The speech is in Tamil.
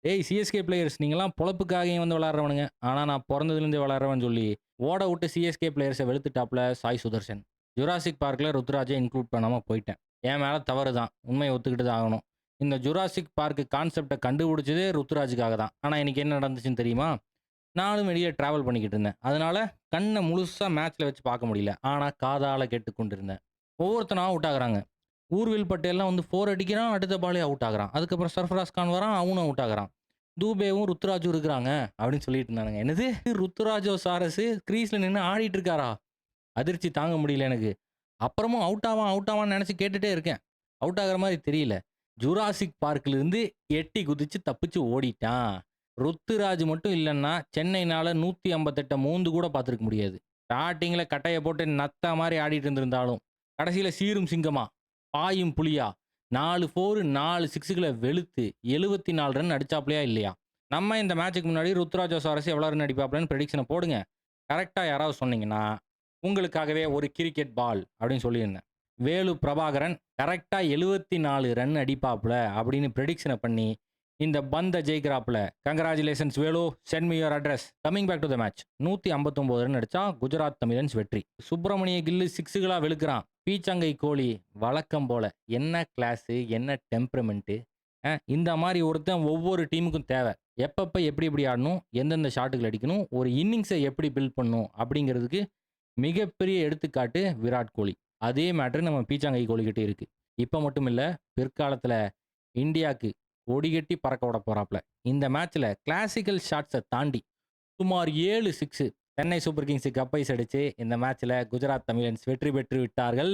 ஏய் சிஎஸ்கே பிளேயர்ஸ் நீங்கலாம் பொழப்புக்காக இங்க வந்து விளையாடுறவனுங்க. ஆனா நான் பொறந்ததுலேருந்தே விளையாடுறவன்னு சொல்லி, ஓட விட்டு சிஎஸ்கே பிளேயர்ஸ வெளுத்துட்டாப்ல சாய் சுதர்ஷன். ஜுராசிக் பார்க்ல ருத்துராஜ இன்க்ளூட் பண்ணாம போயிட்டேன். என் மேல தவறு தான். உண்மைய ஒத்துக்கிட்டு தான் ஆகணும். இந்த ஜுராசிக் பார்க் கான்செப்ட்ட கண்டுபிடிச்சதே ருத்துராஜுக்காக தான். ஆனா இன்னைக்கு என்ன நடந்துச்சுன்னு தெரியுமா? நானும் வெளிய டிராவல் பண்ணிக்கிட்டு இருந்தேன். அதனால கண்ண முழுசா மேட்ச்ல வச்சு பார்க்க முடியல. ஆனா காதால கேட்டுக் கொண்டிருந்தேன். ஒவ்வொருத்தனா அவுட் ஆகுறாங்க. ஊர்வில் பட்டேல்லாம் வந்து 4 அடிக்கிறான். அடுத்த பாலே அவுட் ஆகுறான். அதுக்கப்புறம் சர்ஃபராஸ் கான் வரான். அவனும் அவுட் ஆகுறான். தூபேவும், ருத்துராஜும் இருக்கிறாங்க அப்படின்னு சொல்லிட்டு இருந்தானுங்க. என்னது ருத்துராஜோ சாரஸ் கிரீஸ்ல நின்னு ஆடிட்டு இருக்காரா? அதிர்ச்சி தாங்க முடியல எனக்கு. அப்புறமும் அவுட் ஆவான்னு நெனச்சு கேட்டுட்டே இருக்கேன். அவுட் ஆகுற மாரி தெரியல. ஜுராசிக் பார்க்ல இருந்து எட்டி குதிச்சு தப்பிச்சு ஓடிட்டான். ருத்துராஜ் மட்டும் இல்லன்னா, சென்னைனால 158 மோந்து கூட பார்த்திருக்க முடியாது. ஸ்டார்ட்டிங்ல கட்டைய போட்டு நத்த மாரி ஆடிட்டு இருந்திருந்தாலும், கடைசியில சீரும் சிங்கமா, பாயும் புலியா 4 4 4 6கள வெளுத்து 74 ரன் அடிச்சாப்லயா இல்லையா? நம்ம இந்த மேட்ச்க்கு முன்னாடி ருத்துராஜ் சவாரஸ் எவ்வளோ ரன் அடிப்பாப்லன்னு பிரெடிக்ஷன போடுங்க. கரெக்ட்டா யாராவது சொன்னீங்கன்னா, உங்களுக்காகவே ஒரு கிரிக்கெட் பால் அப்படின்னு சொல்லியிருந்தேன். வேலு பிரபாகரன் கரெக்ட்டா 74 ரன் அடிப்பாப்ல அப்படின்னு பிரெடிக்ஷன பண்ணி, இந்த பந்த ஜெயிக்கிறாப்ல. Congratulations Velu. Send me your address. Coming back to the match. 159 run அடிச்சா குஜராத் தமிழன்ஸ் வெற்றி. சுப்பிரமணிய கில்லு 6களா வெளுக்கிறான். பீச்சங்கை கோலி வழக்கம் போல. என்ன கிளாஸு, என்ன டெம்பரமென்ட்டு. இந்த மாரி ஒருத்தன் ஒவ்வொரு டீமுக்கும் தேவை. எப்பப்ப எப்படி எப்படி ஆடணும், எந்தெந்த ஷாட்டுகள் அடிக்கணும், ஒரு இன்னிங்ஸ எப்படி பில்ட் பண்ணணும் அப்படிங்கிறதுக்கு மிகப்பெரிய எடுத்துக்காட்டு விராட் கோலி. அதே மேட்டர் நம்ம பீச்சாங்கை கோலிகிட்ட இருக்கு. இப்ப மட்டும் இல்ல, பிற்காலத்துல இந்தியாக்கு கொடிகட்டி பறக்க விட போறாப்ல. இந்த மேட்ச்ல கிளாசிக்கல் ஷாட்ஸ தாண்டி சுமார் 7 6 சென்னை சூப்பர் கிங்ஸுக்கு அப்பைஸ் அடிச்சு இந்த மேட்ச்ல குஜராத் தமிழன்ஸ் வெற்றி பெற்று விட்டார்கள்.